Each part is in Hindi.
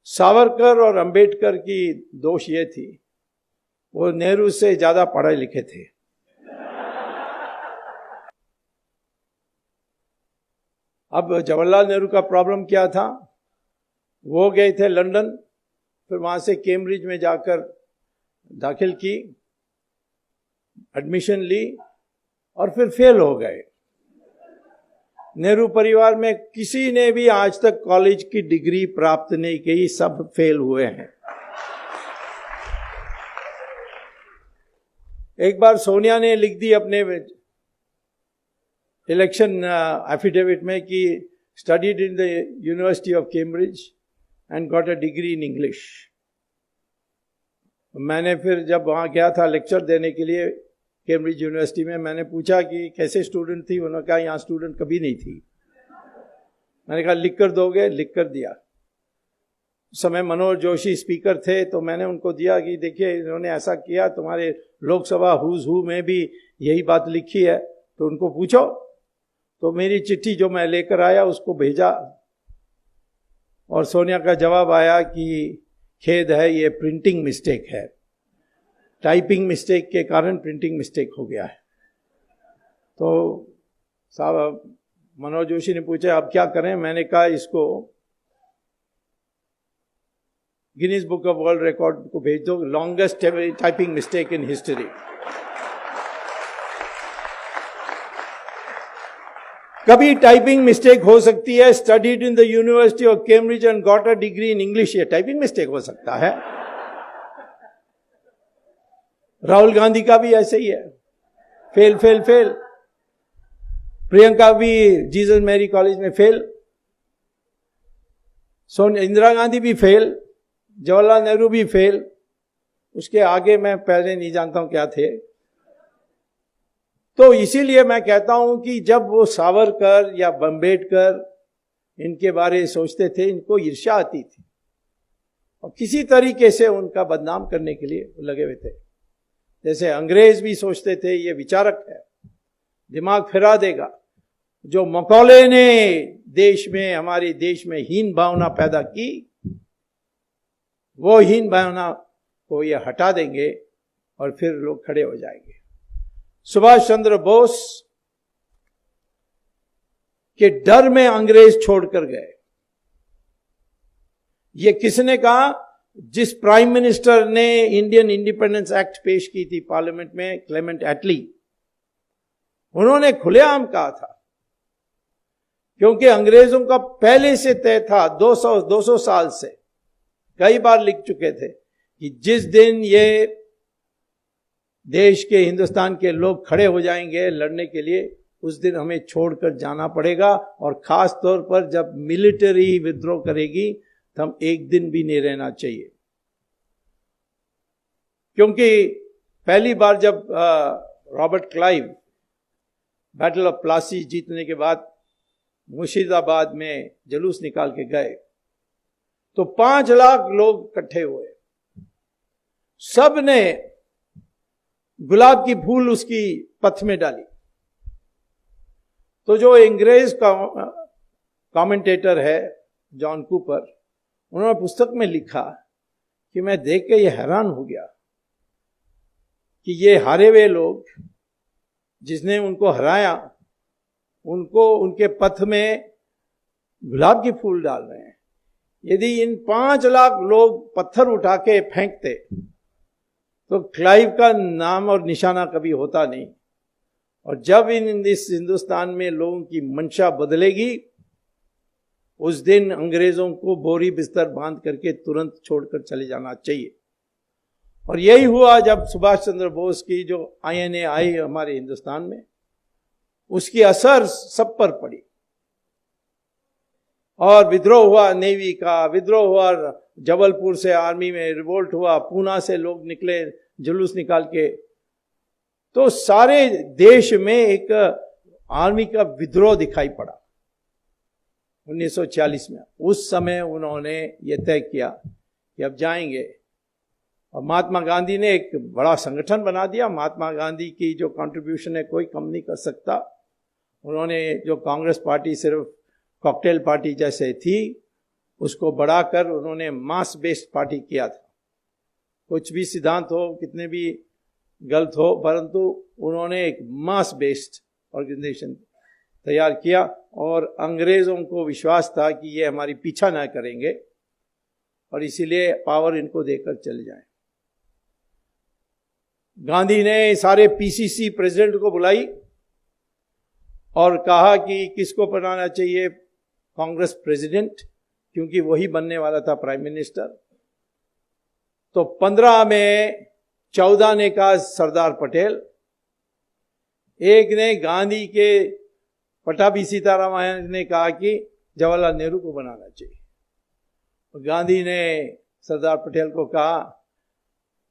सावरकर और अंबेडकर की दोष ये थी, वो नेहरू से ज्यादा पढ़े लिखे थे। अब जवाहरलाल नेहरू का प्रॉब्लम क्या था, वो गए थे लंदन, फिर वहां से कैम्ब्रिज में जाकर दाखिल की, एडमिशन ली और फिर फेल हो गए। नेहरू परिवार में किसी ने भी आज तक कॉलेज की डिग्री प्राप्त नहीं की, सब फेल हुए हैं। एक बार सोनिया ने लिख दी अपने इलेक्शन एफिडेविट में कि studied in the university of Cambridge and got a degree in English. मैंने फिर जब वहाँ गया था लेक्चर देने के लिए कैम्ब्रिज यूनिवर्सिटी में, मैंने पूछा कि कैसे स्टूडेंट थी, उन्होंने कहा यहाँ स्टूडेंट कभी नहीं थी। मैंने कहा लिख कर दोगे, लिख कर दिया। उस समय मनोहर जोशी स्पीकर थे, तो मैंने उनको दिया कि देखिए इन्होंने ऐसा किया, तुम्हारे लोकसभा हुज हू में भी यही बात लिखी है, तो उनको पूछो। तो मेरी चिट्ठी जो मैं लेकर आया उसको भेजा और सोनिया का जवाब आया कि खेद है, ये प्रिंटिंग मिस्टेक है, टाइपिंग मिस्टेक के कारण प्रिंटिंग मिस्टेक हो गया है। तो साहब मनोहर जोशी ने पूछा अब क्या करें, मैंने कहा इसको Guinness book of world record को भेज दो, longest typing mistake in history. कभी टाइपिंग मिस्टेक हो सकती है, studied in the university of Cambridge and got a degree in English, ये टाइपिंग मिस्टेक हो सकता है। राहुल गांधी का भी ऐसे ही है, फेल फेल फेल। प्रियंका भी जीसस मैरी कॉलेज में फेल, इंदिरा गांधी भी फेल, जवाहरलाल नेहरू भी फेल। उसके आगे मैं पहले नहीं जानता हूं क्या थे। तो इसीलिए मैं कहता हूं कि जब वो सावरकर या अंबेडकर इनके बारे में सोचते थे, इनको ईर्ष्या आती थी और किसी तरीके से उनका बदनाम करने के लिए लगे हुए थे। जैसे अंग्रेज भी सोचते थे ये विचारक है, दिमाग फिरा देगा। जो मकौले ने देश में, हमारे देश में हीन भावना पैदा की, वो हीन भावना को ये हटा देंगे और फिर लोग खड़े हो जाएंगे। सुभाष चंद्र बोस के डर में अंग्रेज छोड़कर गए। ये किसने कहा? जिस प्राइम मिनिस्टर ने इंडियन इंडिपेंडेंस एक्ट पेश की थी पार्लियामेंट में, क्लेमेंट एटली, उन्होंने खुलेआम कहा था, क्योंकि अंग्रेजों का पहले से तय था, 200 साल से कई बार लिख चुके थे कि जिस दिन ये देश के, हिंदुस्तान के लोग खड़े हो जाएंगे लड़ने के लिए, उस दिन हमें छोड़कर जाना पड़ेगा। और खास तौर पर जब मिलिट्री विद्रोह करेगी तो हम एक दिन भी नहीं रहना चाहिए। क्योंकि पहली बार जब Robert Clive battle of Plassey जीतने के बाद मुर्शिदाबाद में जुलूस निकाल के गए, तो 5 लाख लोग इकट्ठे हुए, सब ने गुलाब की फूल उसकी पथ में डाली। तो जो अंग्रेज का कमेंटेटर है जॉन कूपर, उन्होंने पुस्तक में लिखा कि मैं देख के ये हैरान हो गया कि ये हारे हुए लोग, जिसने उनको हराया, उनको उनके पथ में गुलाब के फूल डाल रहे हैं। यदि इन 5 लाख लोग पत्थर उठा के फेंकते तो क्लाइव का नाम और निशाना कभी होता नहीं। और जब इस हिंदुस्तान में लोगों की मंशा बदलेगी, उस दिन अंग्रेजों को बोरी बिस्तर बांध करके तुरंत छोड़कर चले जाना चाहिए। और यही हुआ जब सुभाष चंद्र बोस की जो INA आई हमारे हिंदुस्तान में, उसकी असर सब पर पड़ी और विद्रोह हुआ, नेवी का विद्रोह हुआ, जबलपुर से आर्मी में रिवोल्ट हुआ, पूना से लोग निकले जुलूस निकाल के। तो सारे देश में एक आर्मी का विद्रोह दिखाई पड़ा 1940 में। उस समय उन्होंने ये तय किया कि अब जाएंगे, और महात्मा गांधी ने एक बड़ा संगठन बना दिया। महात्मा गांधी की जो कंट्रीब्यूशन है कोई कम नहीं कर सकता। उन्होंने जो कांग्रेस पार्टी सिर्फ कॉकटेल पार्टी जैसे थी, उसको बढ़ाकर उन्होंने मास बेस्ड पार्टी किया था। कुछ भी सिद्धांत हो, कितने भी गलत हो, परंतु उन्होंने एक मास बेस्ड ऑर्गेनाइजेशन तैयार किया और अंग्रेजों को विश्वास था कि ये हमारी पीछा ना करेंगे और इसीलिए पावर इनको देकर चले जाएं। गांधी ने सारे पीसीसी प्रेसिडेंट को बुलाई और कहा कि किसको बनाना चाहिए कांग्रेस प्रेसिडेंट, क्योंकि वही बनने वाला था प्राइम मिनिस्टर। तो 15 में 14 ने कहा सरदार पटेल, एक ने गांधी के पटाभी सीतारामन ने कहा कि जवाहरलाल नेहरू को बनाना चाहिए। गांधी ने सरदार पटेल को कहा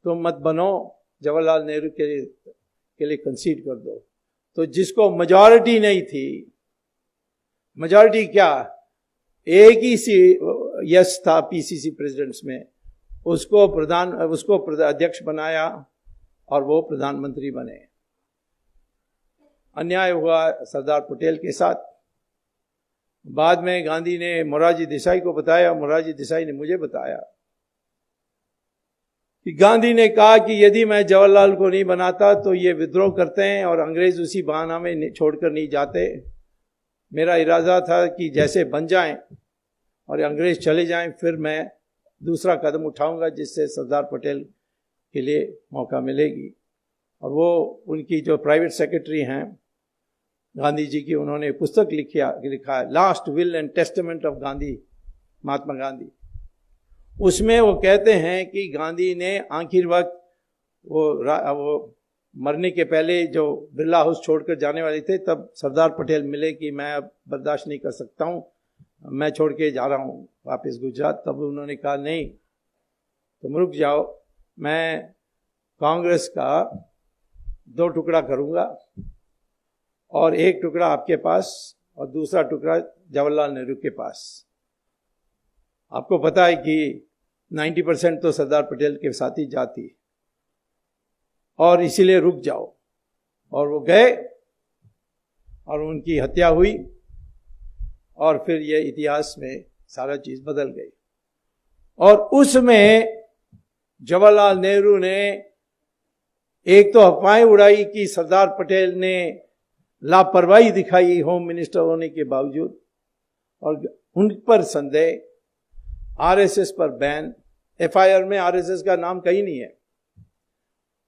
तुम मत बनो, जवाहरलाल नेहरू के लिए कंसीड कर दो। तो जिसको मेजॉरिटी नहीं थी, मेजॉरिटी क्या, एक ही यस था पीसीसी प्रेसिडेंट्स में, उसको अध्यक्ष बनाया और वो प्रधानमंत्री बने। अन्याय हुआ सरदार पटेल के साथ। बाद में गांधी ने मोरारजी देसाई को बताया, मोरारजी देसाई ने मुझे बताया कि गांधी ने कहा कि यदि मैं जवाहरलाल को नहीं बनाता तो ये विद्रोह करते हैं और अंग्रेज उसी बहाना में छोड़कर नहीं जाते। मेरा इरादा था कि जैसे बन जाएं और अंग्रेज चले जाएं, फिर मैं दूसरा कदम उठाऊंगा जिससे सरदार पटेल के लिए मौका मिलेगी। और वो उनकी जो प्राइवेट सेक्रेटरी हैं गांधी जी की, उन्होंने पुस्तक लिखा है last will and testament of Gandhi, Mahatma Gandhi. उसमें वो कहते हैं कि गांधी ने आखिर वक्त वो मरने के पहले जो बिरला हाउस छोड़कर जाने वाले थे, तब सरदार पटेल मिले कि मैं अब बर्दाश्त नहीं कर सकता हूँ, मैं छोड़ के जा रहा हूँ वापस गुजरात। तब उन्होंने कहा नहीं, तुम रुक जाओ, मैं कांग्रेस का 2 टुकड़ा करूँगा और एक टुकड़ा आपके पास और दूसरा टुकड़ा जवाहरलाल नेहरू के पास। आपको पता है कि 90% तो सरदार पटेल के साथ ही जाती, और इसीलिए रुक जाओ। और वो गए और उनकी हत्या हुई और फिर ये इतिहास में सारा चीज बदल गई। और उसमें जवाहरलाल नेहरू ने एक तो अफवाहें उड़ाई कि सरदार पटेल ने लापरवाही दिखाई होम मिनिस्टर होने के बावजूद, और उन पर संदेह, आरएसएस पर बैन। एफआईआर में आरएसएस का नाम कहीं नहीं है,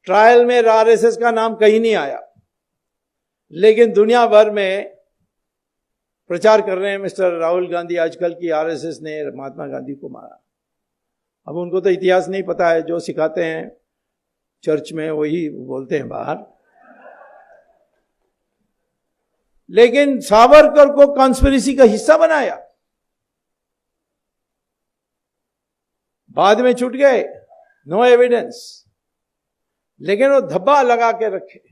ट्रायल में आरएसएस का नाम कहीं नहीं आया, लेकिन दुनिया भर में प्रचार कर रहे हैं मिस्टर राहुल गांधी आजकल की आरएसएस ने महात्मा गांधी को मारा। अब उनको तो इतिहास नहीं पता है, जो सिखाते हैं चर्च में वही बोलते हैं बाहर। लेकिन सावरकर को कॉन्स्पिरेसी का हिस्सा बनाया, बाद में छूट गए, नो एविडेंस, लेकिन वो धब्बा लगा के रखे।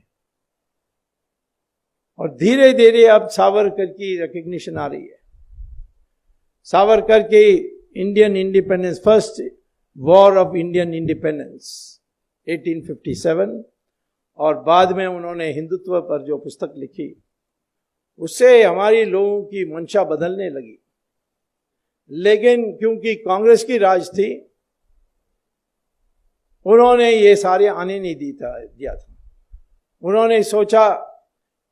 और धीरे धीरे अब सावरकर की रिकग्निशन आ रही है। सावरकर की Indian independence, first war of Indian independence 1857, और बाद में उन्होंने हिंदुत्व पर जो पुस्तक लिखी, उससे हमारी लोगों की मंशा बदलने लगी। लेकिन क्योंकि कांग्रेस की राज थी, उन्होंने ये सारे आने नहीं दिया था। उन्होंने सोचा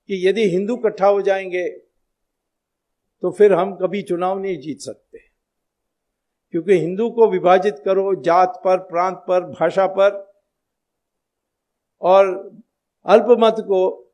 कि यदि हिंदू इकट्ठा हो जाएंगे तो फिर हम कभी चुनाव नहीं जीत सकते, क्योंकि हिंदू को विभाजित करो जात पर, प्रांत पर, भाषा पर, और अल्पमत को